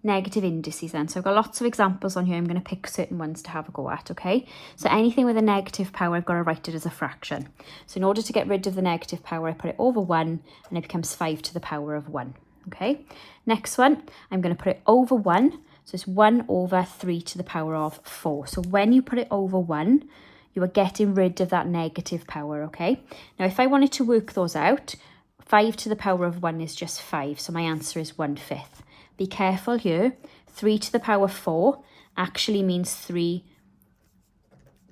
negative indices then. So I've got lots of examples on here. I'm going to pick certain ones to have a go at, okay? So anything with a negative power, I've got to write it as a fraction. So in order to get rid of the negative power, I put it over 1 and it becomes 5 to the power of 1, okay? Next one, I'm going to put it over 1. So it's 1 over 3 to the power of 4. So when you put it over 1, you are getting rid of that negative power, okay? Now, if I wanted to work those out, 5 to the power of 1 is just 5. So my answer is 1/5. Be careful here. 3 to the power 4 actually means 3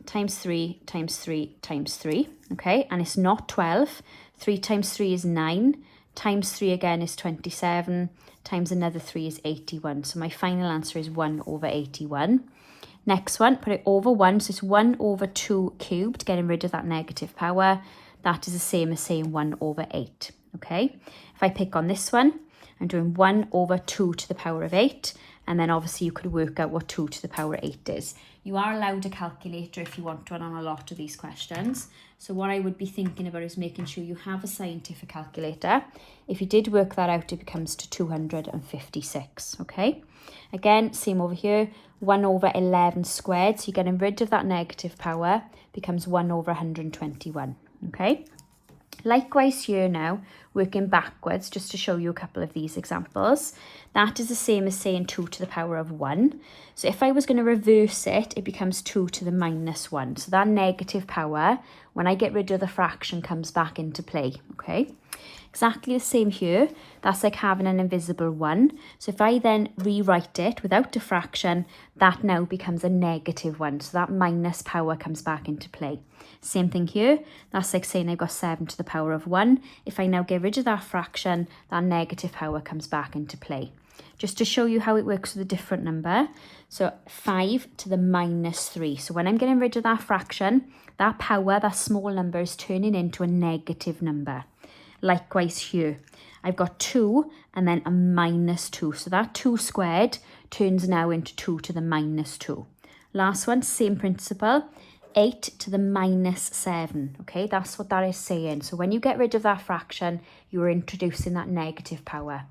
times 3 times 3 times 3, okay? And it's not 12. 3 times 3 is 9. Times 3 again is 27. Times another 3 is 81. So my final answer is 1 over 81. Next one, put it over 1. So it's 1 over 2 cubed, getting rid of that negative power. That is the same as saying 1 over 8, okay? If I pick on this one, I'm doing 1 over 2 to the power of 8. And then obviously you could work out what 2 to the power 8 is. You are allowed a calculator if you want one on a lot of these questions. So what I would be thinking about is making sure you have a scientific calculator. If you did work that out, it becomes to 256, okay? Again, same over here, 1 over 11 squared. So you're getting rid of that negative power, becomes 1 over 121, okay? Likewise here now, working backwards, just to show you a couple of these examples. That is the same as saying 2 to the power of 1. So if I was going to reverse it, it becomes 2 to the minus 1. So that negative power, when I get rid of the fraction, comes back into play, okay? Exactly the same here. That's like having an invisible 1. So if I then rewrite it without a fraction, that now becomes a negative 1. So that minus power comes back into play. Same thing here. That's like saying I've got 7 to the power of 1. If I now get rid of that fraction, that negative power comes back into play. Just to show you how it works with a different number. So 5 to the minus 3. So when I'm getting rid of that fraction, that power, that small number, is turning into a negative number. Likewise here, I've got 2 and then a minus 2. So that 2 squared turns now into 2 to the minus 2. Last one, same principle, 8 to the minus 7. Okay, that's what that is saying. So when you get rid of that fraction, you're introducing that negative power.